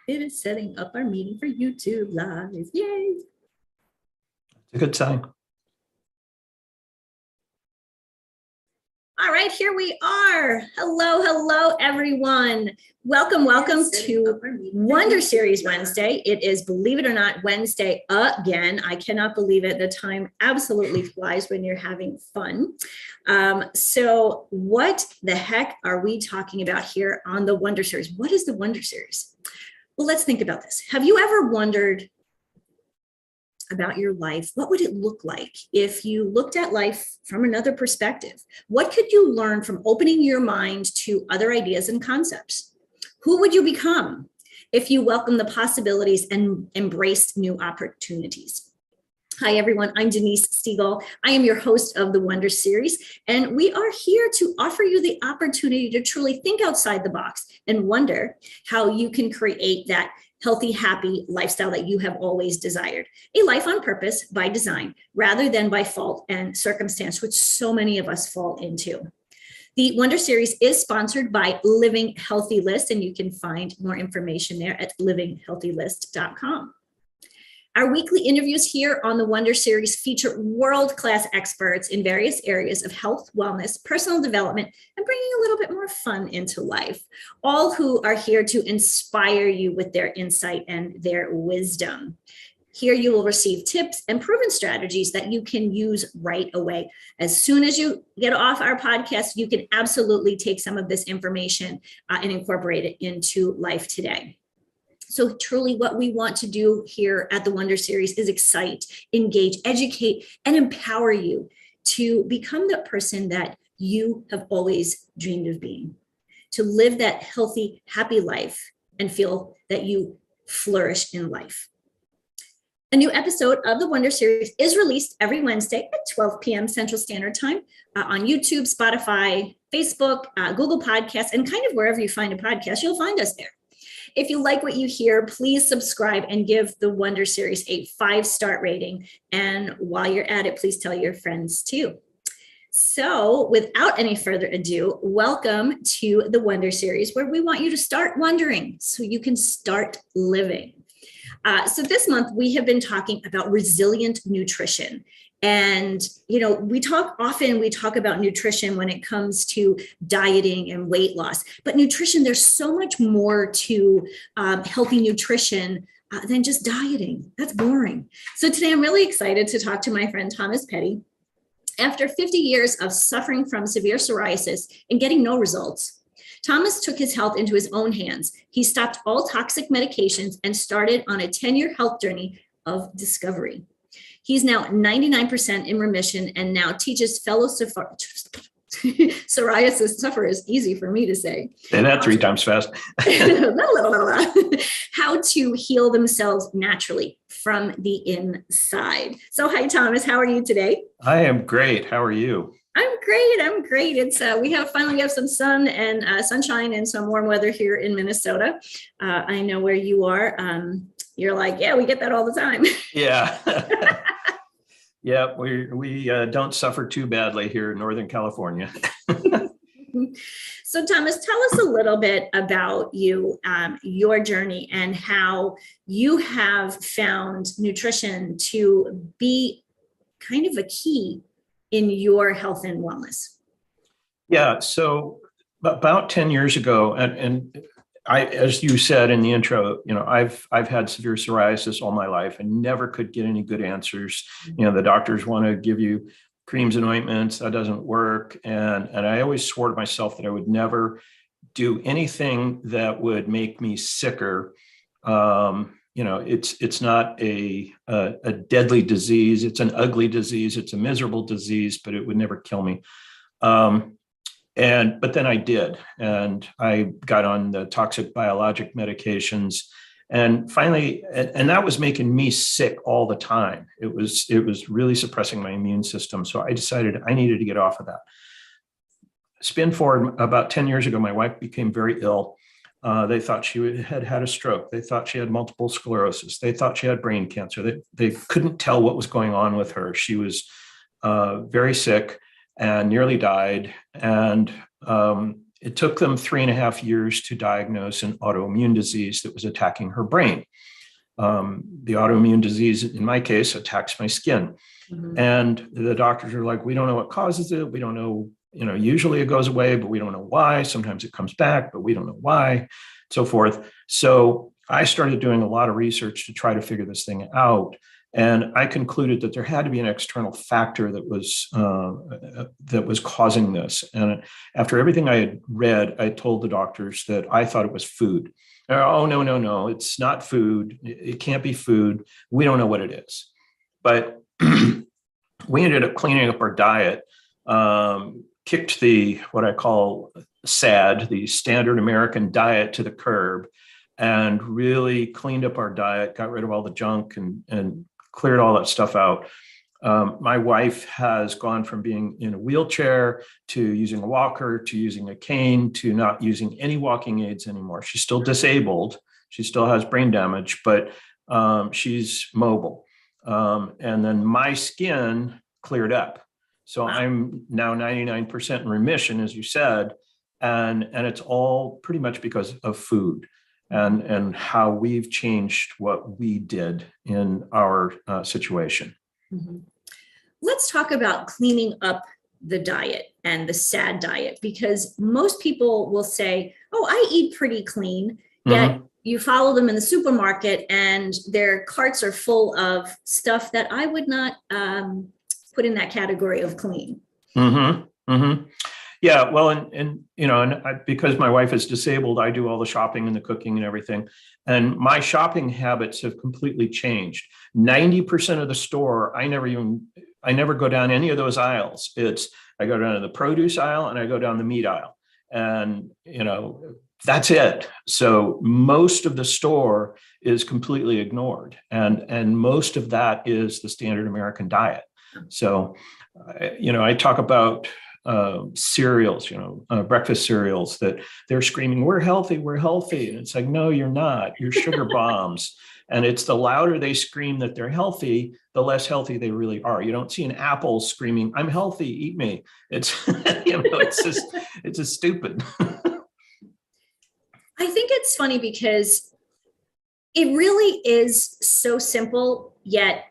It is setting up our meeting for YouTube Live. Yay! It's a good sign. All right, here we are. Hello, everyone. Welcome to Wonder Series Wednesday. It is, believe it or not, Wednesday again. I cannot believe it. The time absolutely flies when you're having fun. So what the heck are we talking about here on the Wonder Series? What is the Wonder Series? Well, let's think about this. Have you ever wondered about your life? What would it look like if you looked at life from another perspective? What could you learn from opening your mind to other ideas and concepts? Who would you become if you welcomed the possibilities and embraced new opportunities? Hi, everyone. I'm Denise Stegall. I am your host of the Wonder Series, and we are here to offer you the opportunity to truly think outside the box and wonder how you can create that healthy, happy lifestyle that you have always desired. A life on purpose by design, rather than by fault and circumstance, which so many of us fall into. The Wonder Series is sponsored by Living Healthy List, and you can find more information there at livinghealthylist.com. Our weekly interviews here on the Wonder Series feature world-class experts in various areas of health, wellness, personal development, and bringing a little bit more fun into life, all who are here to inspire you with their insight and their wisdom. Here you will receive tips and proven strategies that you can use right away. As soon as you get off our podcast, you can absolutely take some of this information and incorporate it into life today. So truly what we want to do here at the Wonder Series is excite, engage, educate, and empower you to become the person that you have always dreamed of being, to live that healthy, happy life and feel that you flourish in life. A new episode of the Wonder Series is released every Wednesday at 12 p.m. Central Standard Time on YouTube, Spotify, Facebook, Google Podcasts, and kind of wherever you find a podcast, you'll find us there. If you like what you hear, please subscribe and give the Wonder Series a 5-star rating. And while you're at it, please tell your friends too. So without any further ado, welcome to the Wonder Series, where we want you to start wondering so you can start living. So this month, we have been talking about resilient nutrition. And, we talk about nutrition when it comes to dieting and weight loss, but nutrition, there's so much more to healthy nutrition than just dieting. That's boring. So today I'm really excited to talk to my friend, Thomas Petty. After 50 years of suffering from severe psoriasis and getting no results, Thomas took his health into his own hands. He stopped all toxic medications and started on a 10-year health journey of discovery. He's now 99% in remission and now teaches fellow psoriasis sufferers, easy for me to say. Say that 3 times fast. How to heal themselves naturally from the inside. So hi, Thomas, how are you today? I am great. How are you? I'm great. It's we finally have some sun and sunshine and some warm weather here in Minnesota. I know where you are. You're like, yeah, we get that all the time. Yeah. Yeah, we don't suffer too badly here in Northern California. So Thomas, tell us a little bit about you, your journey, and how you have found nutrition to be kind of a key in your health and wellness. Yeah, so about 10 years ago, and I, as you said in the intro, I've had severe psoriasis all my life and never could get any good answers. The doctors want to give you creams and ointments. That doesn't work. And I always swore to myself that I would never do anything that would make me sicker. It's not a deadly disease. It's an ugly disease. It's a miserable disease, but it would never kill me. But then I did, and I got on the toxic biologic medications, and finally, and that was making me sick all the time. It was really suppressing my immune system. So I decided I needed to get off of that. Spin forward about 10 years ago, my wife became very ill. They thought she had had a stroke. They thought she had multiple sclerosis. They thought she had brain cancer. They couldn't tell what was going on with her. She was very sick and nearly died. And it took them 3.5 years to diagnose an autoimmune disease that was attacking her brain. The autoimmune disease, in my case, attacks my skin. Mhm. And the doctors are like, we don't know what causes it. We don't know, usually it goes away, but we don't know why. Sometimes it comes back, but we don't know why, so forth. So I started doing a lot of research to try to figure this thing out. And I concluded that there had to be an external factor that was causing this. And after everything I had read, I told the doctors that I thought it was food. Oh, no, it's not food. It can't be food. We don't know what it is. But we ended up cleaning up our diet, kicked what I call SAD, the standard American diet, to the curb, and really cleaned up our diet, got rid of all the junk and cleared all that stuff out. My wife has gone from being in a wheelchair to using a walker to using a cane to not using any walking aids anymore. She's still disabled. She still has brain damage, but she's mobile. And then my skin cleared up. So I'm now 99% in remission, as you said, and it's all pretty much because of food and how we've changed what we did in our situation. Mhm. Let's talk about cleaning up the diet and the SAD diet, because most people will say, oh, I eat pretty clean, yet you follow them in the supermarket and their carts are full of stuff that I would not put in that category of clean. Yeah, well, and because my wife is disabled, I do all the shopping and the cooking and everything. And my shopping habits have completely changed. 90% of the store, I never go down any of those aisles. I go down to the produce aisle and I go down the meat aisle. And, that's it. So most of the store is completely ignored. And most of that is the standard American diet. So, I talk about cereals, breakfast cereals, that they're screaming, we're healthy. And it's like, no, you're not. You're sugar bombs. And it's the louder they scream that they're healthy, the less healthy they really are. You don't see an apple screaming, I'm healthy, eat me. It's, it's just stupid. I think it's funny because it really is so simple, yet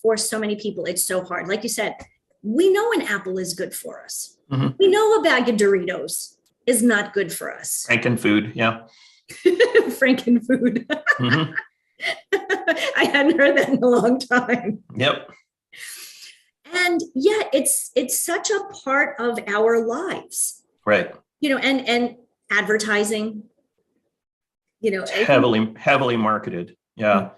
for so many people, it's so hard. Like you said, we know an apple is good for us. Mm-hmm. We know a bag of Doritos is not good for us. Frankenfood, yeah. Frankenfood. Mm-hmm. I hadn't heard that in a long time. Yep. And yet it's such a part of our lives. Right. And advertising, it's heavily marketed. Yeah. Mm-hmm.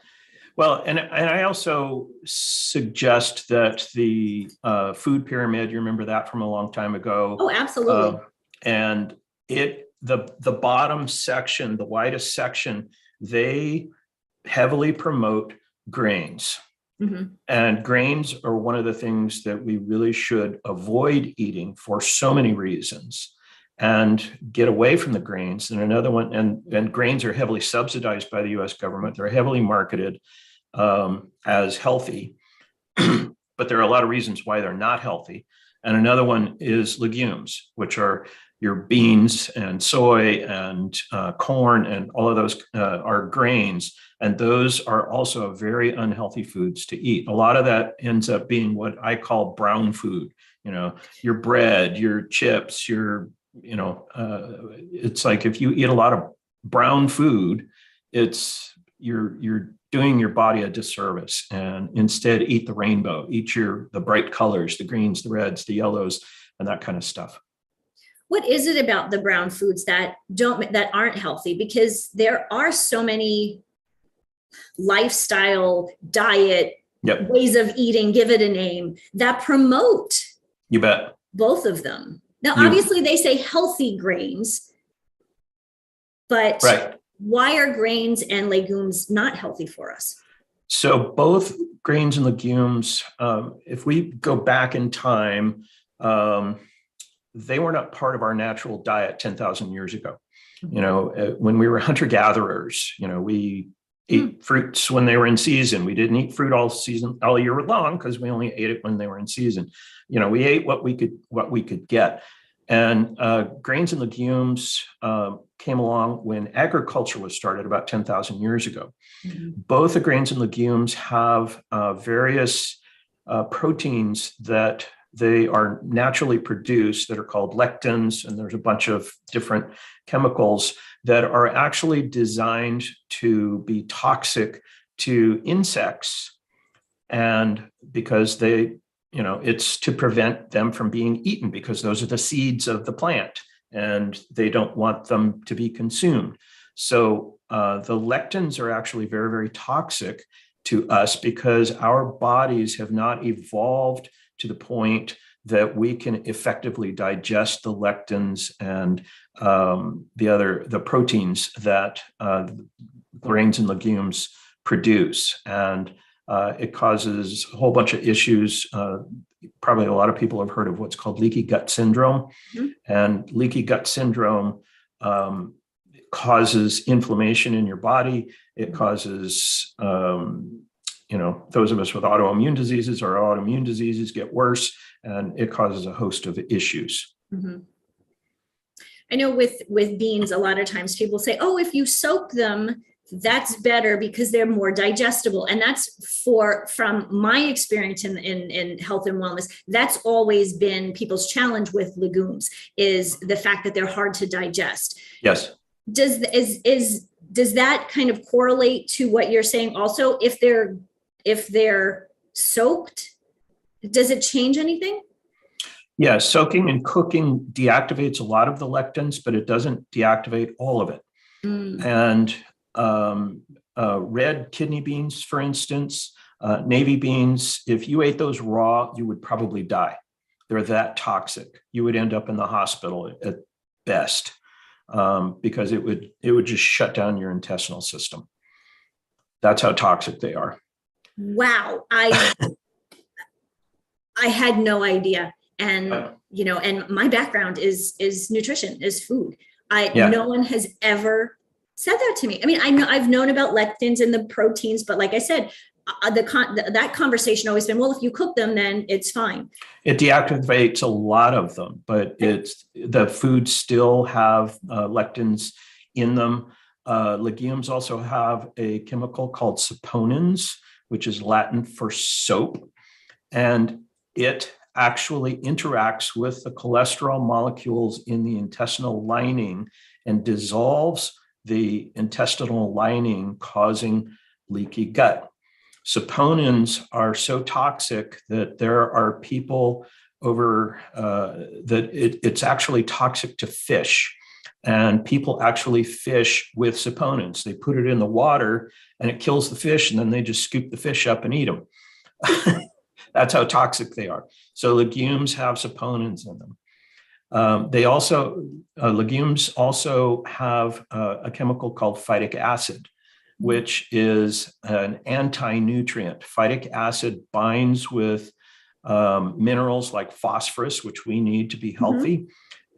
Well, and I also suggest that the food pyramid, you remember that from a long time ago? Oh, absolutely. And the bottom section, the widest section, they heavily promote grains. Mm-hmm. And grains are one of the things that we really should avoid eating for so many reasons and get away from the grains. And another one, and grains are heavily subsidized by the US government. They're heavily marketed as healthy, but there are a lot of reasons why they're not healthy. And another one is legumes, which are your beans and soy and corn, and all of those are grains. And those are also very unhealthy foods to eat. A lot of that ends up being what I call brown food, your bread, your chips, it's like if you eat a lot of brown food, you're doing your body a disservice, and instead eat the rainbow, eat the bright colors, the greens, the reds, the yellows, and that kind of stuff. What is it about the brown foods that aren't healthy? Because there are so many lifestyle, diet, ways of eating, give it a name, that promote. You bet. Both of them. Now, obviously they say healthy grains, but right. Why are grains and legumes not healthy for us? So both grains and legumes, if we go back in time, they were not part of our natural diet 10,000 years ago. When we were hunter-gatherers, we ate fruits when they were in season. We didn't eat fruit all year long because we only ate it when they were in season. We ate what we could get. And grains and legumes came along when agriculture was started about 10,000 years ago. Mm-hmm. Both the grains and legumes have various proteins that they are naturally produced that are called lectins, and there's a bunch of different chemicals that are actually designed to be toxic to insects. And because it's to prevent them from being eaten, because those are the seeds of the plant and they don't want them to be consumed. So the lectins are actually very, very toxic to us because our bodies have not evolved to the point that we can effectively digest the lectins and the proteins that grains and legumes produce. And it causes a whole bunch of issues. Probably a lot of people have heard of what's called leaky gut syndrome. Mm-hmm. And leaky gut syndrome causes inflammation in your body. It causes, those of us with autoimmune diseases, or autoimmune diseases get worse, and it causes a host of issues. Mm-hmm. I know with beans, a lot of times people say, oh, if you soak them, that's better because they're more digestible. And that's from my experience in health and wellness, that's always been people's challenge with legumes, is the fact that they're hard to digest. Yes. Does that kind of correlate to what you're saying also? If they're soaked, does it change anything? Yeah, soaking and cooking deactivates a lot of the lectins, but it doesn't deactivate all of it. And red kidney beans, for instance, navy beans, if you ate those raw, you would probably die. They're that toxic. You would end up in the hospital at best, because it would just shut down your intestinal system. That's how toxic they are. Wow. I had no idea. And, and my background is nutrition, is food. No one has ever said that to me. I mean, I've known about lectins and the proteins, but like I said, that conversation always been, well, if you cook them, then it's fine. It deactivates a lot of them, but the foods still have lectins in them. Legumes also have a chemical called saponins, which is Latin for soap, and it actually interacts with the cholesterol molecules in the intestinal lining and dissolves the intestinal lining, causing leaky gut. Saponins are so toxic that there are people that it's actually toxic to fish. And people actually fish with saponins. They put it in the water and it kills the fish, and then they just scoop the fish up and eat them. That's how toxic they are. So legumes have saponins in them. Legumes also have a chemical called phytic acid, which is an anti-nutrient. Phytic acid binds with minerals like phosphorus, which we need to be healthy. Mm-hmm.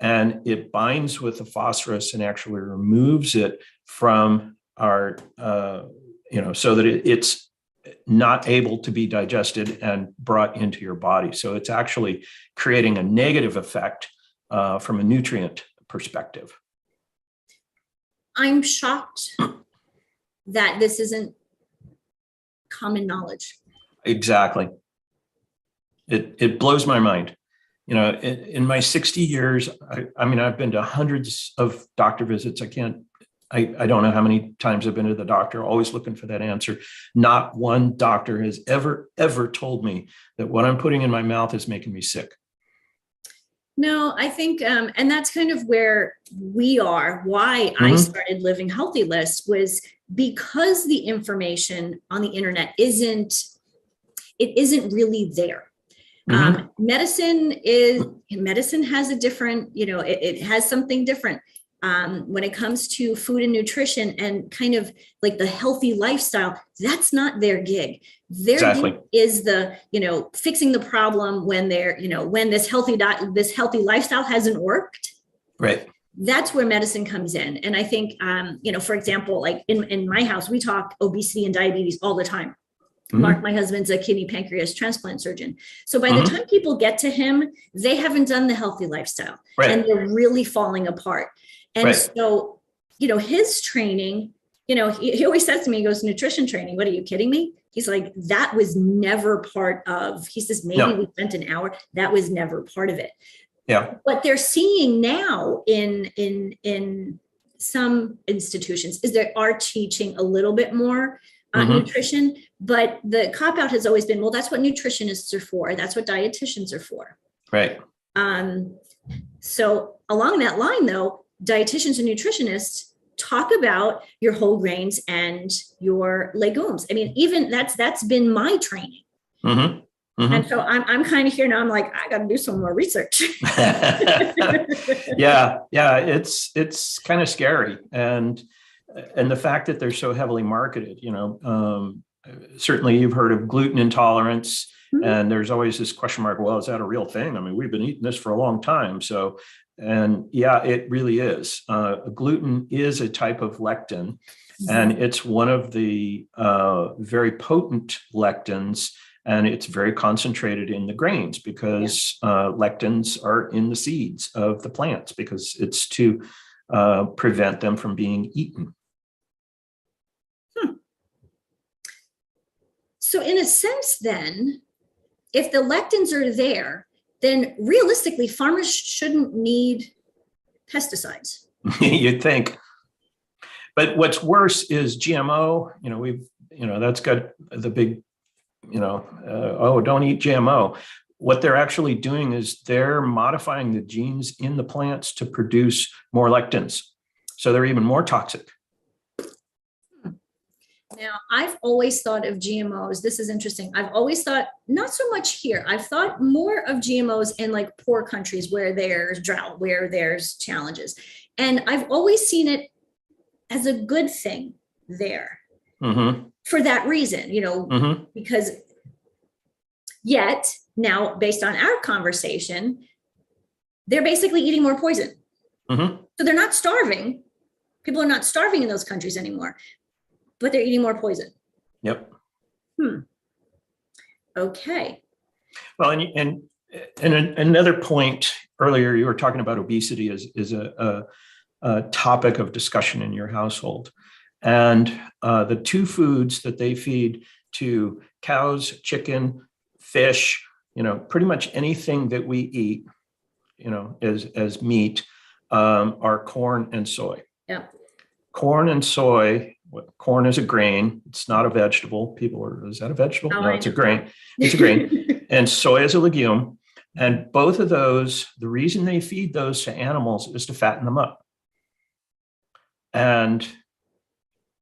And it binds with the phosphorus and actually removes it from our, so that it's not able to be digested and brought into your body. So it's actually creating a negative effect from a nutrient perspective. I'm shocked that this isn't common knowledge. Exactly. It blows my mind. In my 60 years, I've been to hundreds of doctor visits. I don't know how many times I've been to the doctor, always looking for that answer. Not one doctor has ever told me that what I'm putting in my mouth is making me sick. No, I think, and that's kind of where we are. Why I started Living Healthy List was because the information on the internet isn't really there. Medicine has a different, it has something different. When it comes to food and nutrition and kind of like the healthy lifestyle, that's not their gig. Their gig is the, fixing the problem when when this healthy lifestyle hasn't worked. Right. That's where medicine comes in. And I think, for example, like in my house, we talk obesity and diabetes all the time. Mark, my husband's a kidney pancreas transplant surgeon. So by the Mhm. time people get to him, they haven't done the healthy lifestyle Right. and they're really falling apart. And Right. so, his training, he always says to me, he goes, nutrition training. What, are you kidding me? He's like, that was never part of, he says, maybe No. we spent an hour. That was never part of it. Yeah. What they're seeing now in some institutions is they are teaching a little bit more nutrition, but the cop out has always been, well, that's what nutritionists are for. That's what dietitians are for. Right. So along that line, though, dietitians and nutritionists talk about your whole grains and your legumes. I mean, even that's been my training. And so I'm kind of here now. I'm like, I got to do some more research. Yeah. It's kind of scary. And the fact that they're so heavily marketed, certainly you've heard of gluten intolerance, and there's always this question mark, well, is that a real thing? I mean, we've been eating this for a long time. So, and yeah, it really is. Gluten is a type of lectin, and it's one of the very potent lectins. And it's very concentrated in the grains because lectins are in the seeds of the plants because it's to prevent them from being eaten. So in a sense, then, if the lectins are there, then realistically, farmers shouldn't need pesticides. You'd think. But what's worse is GMO. That's got the big, don't eat GMO. What they're actually doing is they're modifying the genes in the plants to produce more lectins. So they're even more toxic. Now, I've always thought of GMOs. This is interesting. I've always thought, not so much here. I've thought more of GMOs in like poor countries where there's drought, where there's challenges. And I've always seen it as a good thing there. For that reason, because yet now, based on our conversation, they're basically eating more poison. So they're not starving. People are not starving in those countries anymore, but they're eating more poison. Yep. Okay. Well, and another point earlier, you were talking about obesity is a topic of discussion in your household. And the two foods that they feed to cows, chicken, fish, pretty much anything that we eat, as meat, are corn and soy. Yeah. Corn and soy. Corn is a grain. It's not a vegetable. Is that a vegetable? Oh, no, it's a grain. It's a grain. And soy is a legume. And both of those, the reason they feed those to animals is to fatten them up. And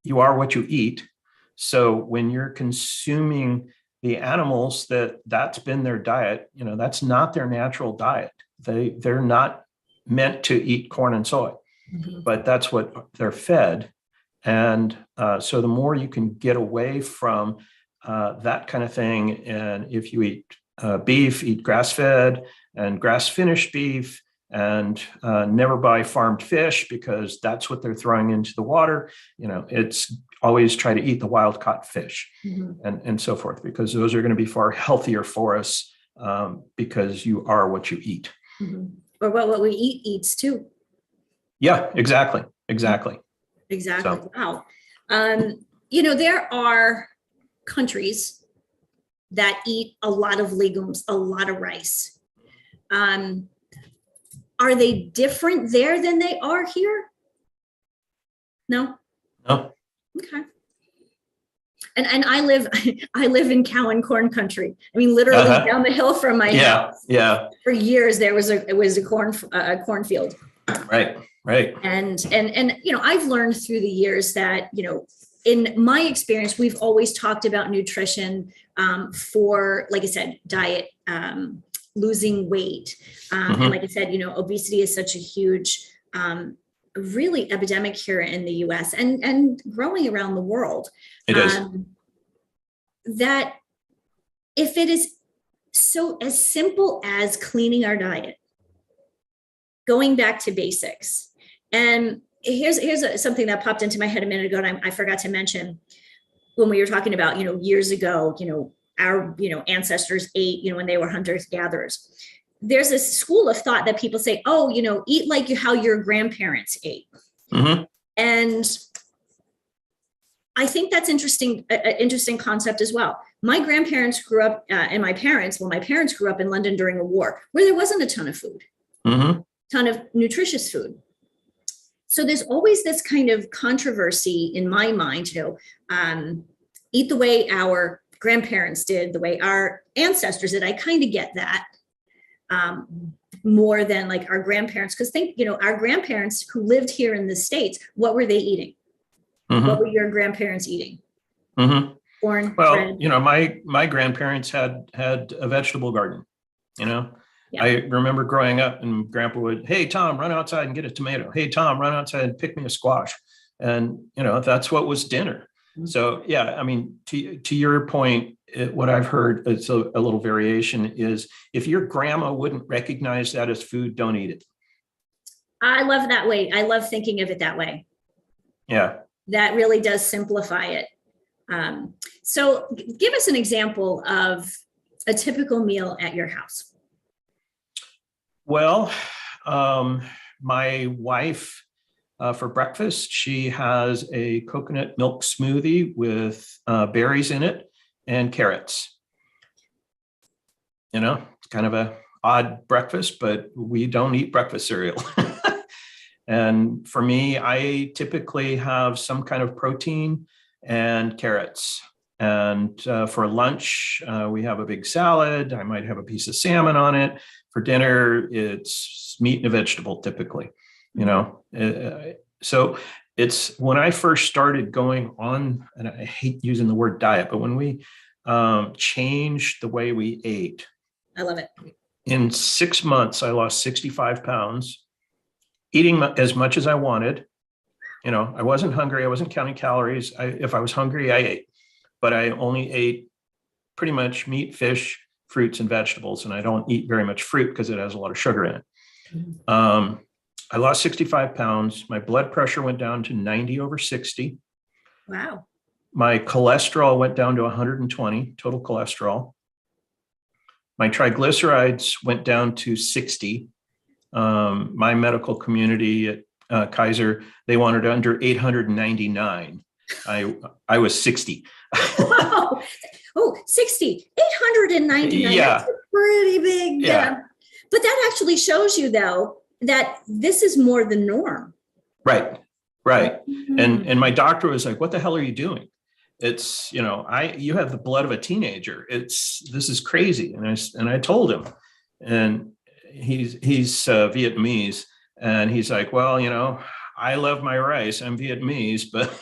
you are what you eat. So when you're consuming the animals that's been their diet, that's not their natural diet. They're not meant to eat corn and soy, but that's what they're fed. And so the more you can get away from that kind of thing, and if you eat beef, eat grass-fed and grass-finished beef, and never buy farmed fish because that's what they're throwing into the water. It's always try to eat the wild caught fish and so forth, because those are going to be far healthier for us because you are what you eat. Or what we eat eats too. Yeah, exactly. So. Wow. There are countries that eat a lot of legumes, a lot of rice. Are they different there than they are here? No. Okay. And I live in cow and corn country. I mean, literally down the hill from my house. Yeah. For years there was a cornfield. Right. And I've learned through the years that in my experience, we've always talked about nutrition for, like I said, diet, losing weight. And like I said, obesity is such a huge, really epidemic here in the US and growing around the world. It is. That if it is so as simple as cleaning our diet, going back to basics. And here's something that popped into my head a minute ago, and I forgot to mention. when we were talking about, years ago, our, ancestors ate, when they were hunters gatherers. There's this school of thought that people say, oh, eat like how your grandparents ate. Mm-hmm. And I think that's an interesting concept as well. My grandparents grew up, and my parents grew up in London during a war where there wasn't a ton of food, ton of nutritious food. So there's always this kind of controversy in my mind, eat the way our grandparents did, the way our ancestors did. I kind of get that more than like our grandparents, because our grandparents who lived here in the States, what were they eating? Mm-hmm. What were your grandparents eating? Mm-hmm. Corn, well, bread. my grandparents had a vegetable garden, Yeah. I remember growing up and Grandpa would, hey, Tom, run outside and get a tomato. Hey, Tom, run outside and pick me a squash. And, that's what was dinner. Mm-hmm. So, yeah, I mean, to your point, what I've heard, it's a little variation, is if your grandma wouldn't recognize that as food, don't eat it. I love that way. I love thinking of it that way. Yeah. That really does simplify it. So give us an example of a typical meal at your house. Well, my wife, for breakfast, she has a coconut milk smoothie with berries in it and carrots. It's kind of a odd breakfast, but we don't eat breakfast cereal. And for me, I typically have some kind of protein and carrots. And for lunch, we have a big salad. I might have a piece of salmon on it. For dinner, it's meat and a vegetable typically, So it's when I first started going on, and I hate using the word diet, but when we changed the way we ate. I love it. In 6 months, I lost 65 pounds, eating as much as I wanted. I wasn't hungry. I wasn't counting calories. If I was hungry, I ate, but I only ate pretty much meat, fish, fruits, and vegetables. And I don't eat very much fruit because it has a lot of sugar in it. Mm-hmm. I lost 65 pounds. My blood pressure went down to 90/60. Wow. My cholesterol went down to 120, total cholesterol. My triglycerides went down to 60. My medical community at Kaiser, they wanted under 899. I was 60. Wow. Oh, 60, 899. Yeah. That's pretty big. Yeah. But that actually shows you, though, that this is more the norm. Right. Mm-hmm. And my doctor was like, what the hell are you doing? It's, you have the blood of a teenager. This is crazy. And I told him, and he's Vietnamese, and he's like, well, I love my rice. I'm Vietnamese, but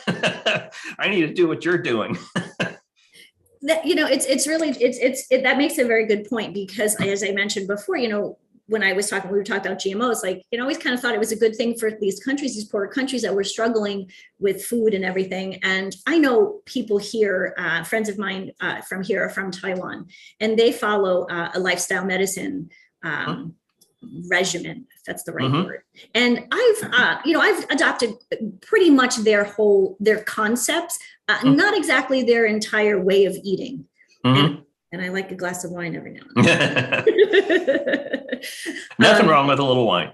I need to do what you're doing. That, it's really, that makes a very good point, because as I mentioned before, when we were talking about GMOs, like, I always kind of thought it was a good thing for these countries, these poorer countries that were struggling with food and everything. And I know people here, friends of mine from here are from Taiwan, and they follow a lifestyle medicine regimen, if that's the right word. And I've adopted pretty much their concepts, not exactly their entire way of eating. And I like a glass of wine every now and then. Nothing wrong with a little wine.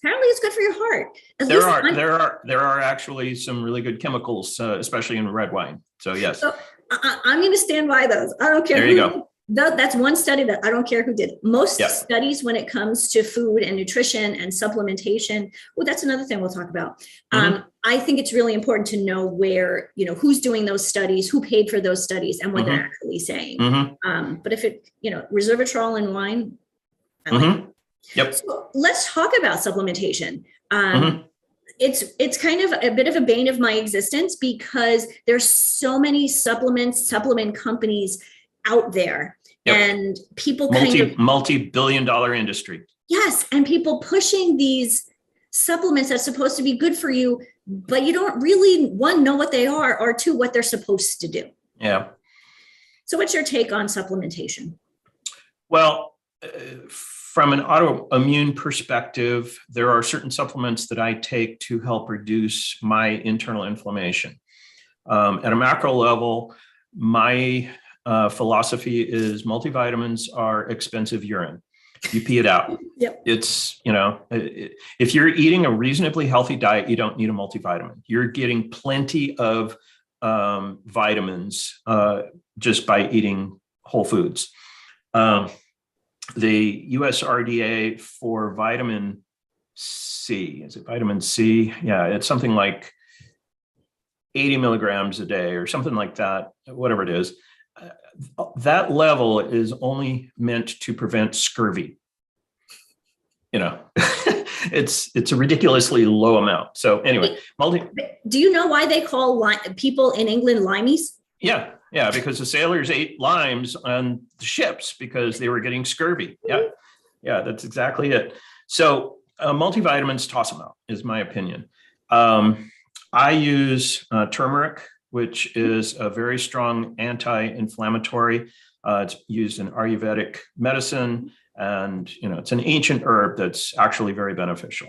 Apparently it's good for your heart. There are actually some really good chemicals, especially in red wine. So yes. So I'm going to stand by those. I don't care. There you go. That's one study that I don't care who did it. Most studies when it comes to food and nutrition and supplementation. Oh, that's another thing we'll talk about. I think it's really important to know where, who's doing those studies, who paid for those studies, and what they're actually saying. But if it, resveratrol in wine, I like it. Yep. So let's talk about supplementation. It's kind of a bit of a bane of my existence, because there's so many supplement companies out there. Yep. And people multi-billion-dollar industry. Yes. And people pushing these supplements that's supposed to be good for you, but you don't really, one, know what they are, or two, what they're supposed to do. Yeah. So what's your take on supplementation? Well, from an autoimmune perspective, there are certain supplements that I take to help reduce my internal inflammation. At a macro level, my philosophy is multivitamins are expensive urine. You pee it out. Yep. It's, if you're eating a reasonably healthy diet, you don't need a multivitamin. You're getting plenty of vitamins just by eating whole foods. The USRDA for vitamin C, is it vitamin C? Yeah, it's something like 80 milligrams a day or something like that, whatever it is. That level is only meant to prevent scurvy. It's a ridiculously low amount. So anyway, do you know why they call people in England limeys? Yeah, because the sailors ate limes on the ships because they were getting scurvy. Yeah, that's exactly it. So multivitamins, toss them out, is my opinion. I use turmeric, which is a very strong anti-inflammatory. It's used in Ayurvedic medicine, and it's an ancient herb that's actually very beneficial.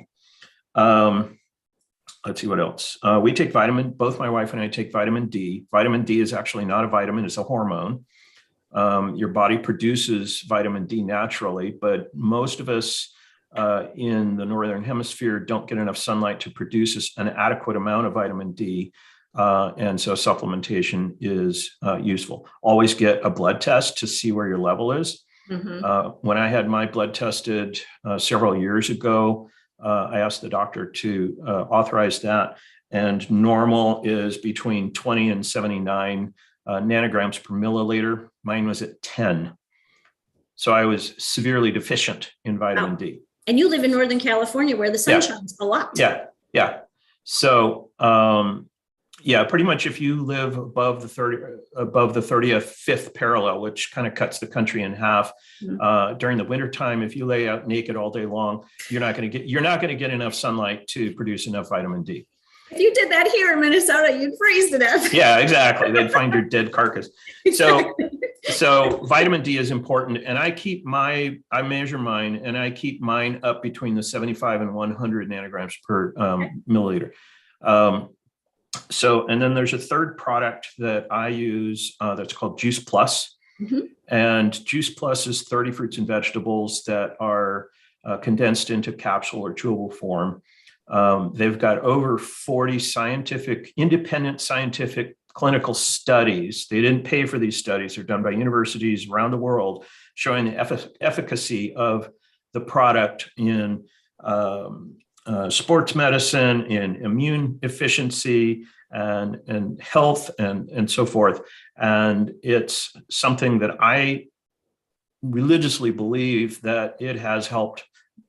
Let's see what else. We take both my wife and I take vitamin D. Vitamin D is actually not a vitamin, it's a hormone. Your body produces vitamin D naturally, but most of us in the Northern Hemisphere don't get enough sunlight to produce an adequate amount of vitamin D. And so supplementation is useful. Always get a blood test to see where your level is. When I had my blood tested several years ago, I asked the doctor to authorize that, and normal is between 20 and 79 nanograms per milliliter. Mine was at 10. So I was severely deficient in vitamin D. And you live in Northern California where the sun shines a lot. Yeah. So, pretty much if you live above the 35th parallel, which kind of cuts the country in half, during the wintertime, if you lay out naked all day long, you're not going to get enough sunlight to produce enough vitamin D. If you did that here in Minnesota, you'd freeze to death. Yeah, exactly. They'd find your dead carcass. So vitamin D is important, and I measure mine, and I keep mine up between the 75 and 100 nanograms per milliliter. And then there's a third product that I use that's called Juice Plus. And Juice Plus is 30 fruits and vegetables that are condensed into capsule or chewable form. They've got over 40 independent scientific clinical studies. They didn't pay for these studies. They're done by universities around the world, showing the efficacy of the product in sports medicine, in immune efficiency, and health, and so forth. And it's something that I religiously believe that it has helped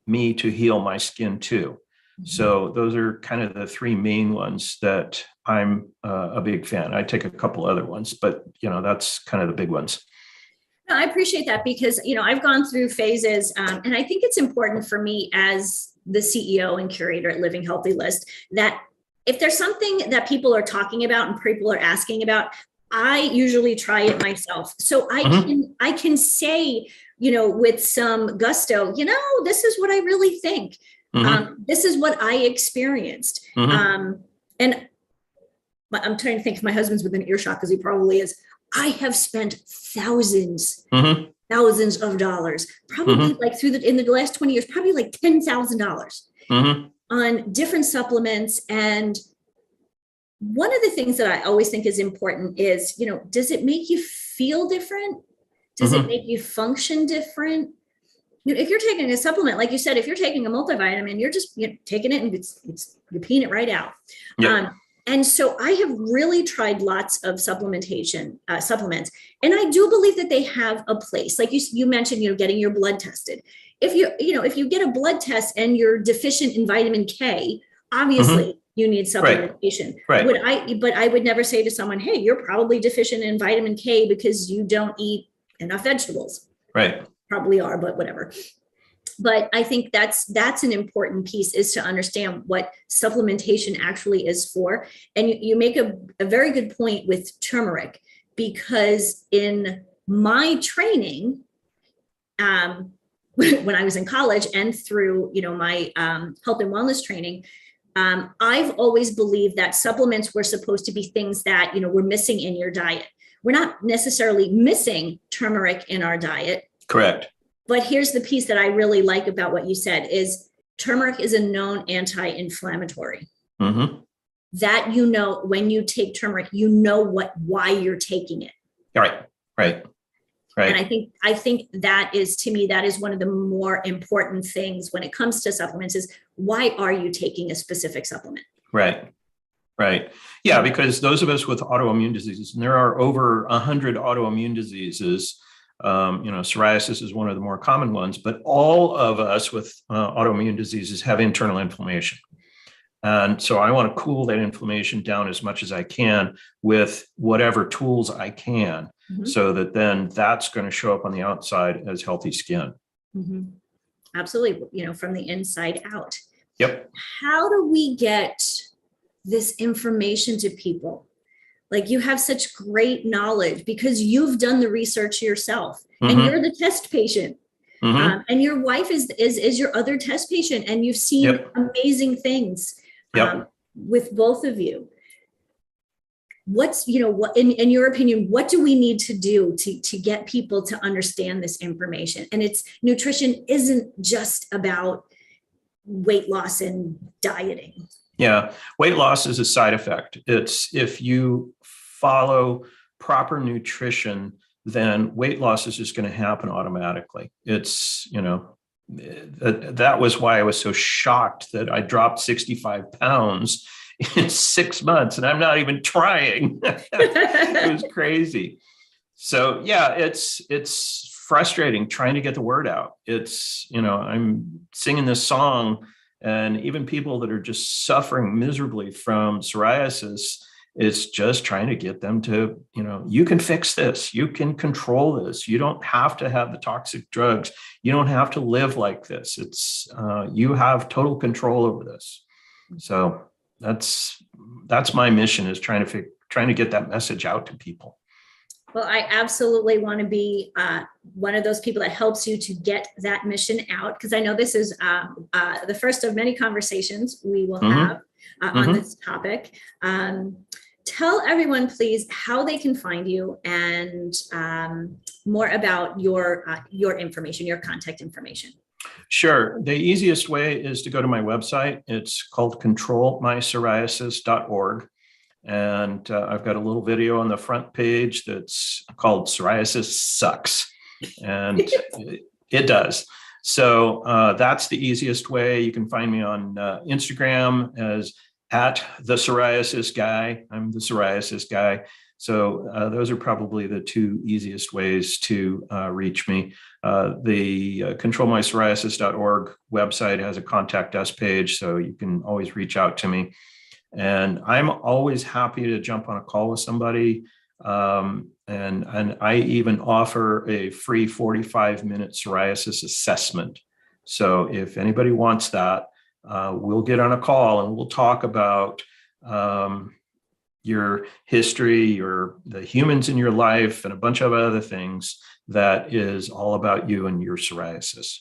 me to heal my skin too. So those are kind of the three main ones that I'm a big fan. I take a couple other ones, but that's kind of the big ones. No, I appreciate that because, I've gone through phases, and I think it's important for me as the CEO and curator at Living Healthy List that if there's something that people are talking about and people are asking about, I usually try it myself. So I can say, with some gusto, this is what I really think. This is what I experienced. And I'm trying to think if my husband's within earshot because he probably is. I have spent thousands of dollars, probably like in the last 20 years, probably like $10,000 on different supplements. And one of the things that I always think is important is, does it make you feel different? Does it make you function different? If you're taking a supplement, like you said, if you're taking a multivitamin, you're just taking it and you're peeing it right out. Yep. And so I have really tried lots of supplements, and I do believe that they have a place. Like you mentioned, getting your blood tested. If you get a blood test and you're deficient in vitamin K, obviously you need supplementation. Right. But I would never say to someone, hey, you're probably deficient in vitamin K because you don't eat enough vegetables. Right. Probably are, but whatever. But I think that's an important piece, is to understand what supplementation actually is for. And you make a very good point with turmeric, because in my training, when I was in college and through my health and wellness training, I've always believed that supplements were supposed to be things that, we're missing in your diet. We're not necessarily missing turmeric in our diet. Correct. But here's the piece that I really like about what you said is turmeric is a known anti-inflammatory. Mm-hmm. That, when you take turmeric, why you're taking it. Right. And I think that is, to me, that is one of the more important things when it comes to supplements is why are you taking a specific supplement? Right. Yeah, because those of us with autoimmune diseases, and there are over 100 autoimmune diseases, psoriasis is one of the more common ones, but all of us with autoimmune diseases have internal inflammation. And so I want to cool that inflammation down as much as I can with whatever tools I can, so that then that's going to show up on the outside as healthy skin. Mm-hmm. Absolutely. From the inside out. Yep. How do we get this information to people? Like, you have such great knowledge because you've done the research yourself, and you're the test patient. And your wife is your other test patient, and you've seen amazing things with both of you. What's, what in your opinion, what do we need to do to get people to understand this information? And nutrition isn't just about weight loss and dieting. Yeah. Weight loss is a side effect. It's if you follow proper nutrition, then weight loss is just going to happen automatically. It's, that was why I was so shocked that I dropped 65 pounds in 6 months, and I'm not even trying. It was crazy. So yeah, it's frustrating trying to get the word out. It's, I'm singing this song, and even people that are just suffering miserably from psoriasis, it's just trying to get them to, you can fix this. You can control this. You don't have to have the toxic drugs. You don't have to live like this. It's, you have total control over this. So that's my mission, is trying to get that message out to people. Well, I absolutely want to be one of those people that helps you to get that mission out, because I know this is the first of many conversations we will have on this topic. Tell everyone, please, how they can find you and more about your information, your contact information. Sure. The easiest way is to go to my website. It's called controlmypsoriasis.org. And I've got a little video on the front page that's called Psoriasis Sucks. And it does. So that's the easiest way. You can find me on Instagram as @the_psoriasis_guy. I'm the psoriasis guy. So those are probably the two easiest ways to reach me. The controlmypsoriasis.org website has a contact us page, so you can always reach out to me. And I'm always happy to jump on a call with somebody. And I even offer a free 45-minute psoriasis assessment. So if anybody wants that, we'll get on a call and we'll talk about your history, the humans in your life, and a bunch of other things that is all about you and your psoriasis.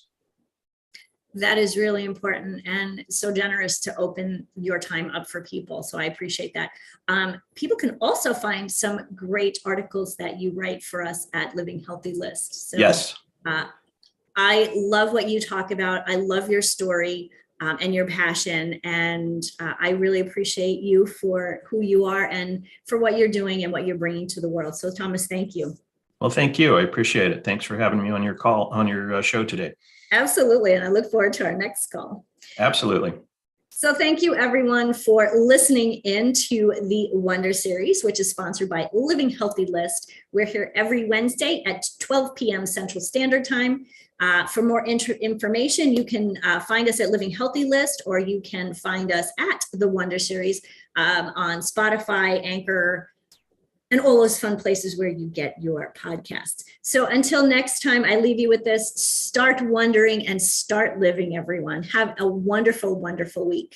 That is really important and so generous to open your time up for people. So I appreciate that. People can also find some great articles that you write for us at Living Healthy List. So, yes. I love what you talk about. I love your story and your passion. And I really appreciate you for who you are and for what you're doing and what you're bringing to the world. So Thomas, thank you. Well, thank you. I appreciate it. Thanks for having me on your show today. Absolutely. And I look forward to our next call. Absolutely. So thank you everyone for listening into the Wonder Series, which is sponsored by Living Healthy List. We're here every Wednesday at 12 p.m. Central Standard Time. For more information, you can find us at Living Healthy List, or you can find us at the Wonder Series on Spotify, Anchor, and all those fun places where you get your podcasts. So until next time, I leave you with this: start wondering and start living, everyone. Have a wonderful, wonderful week.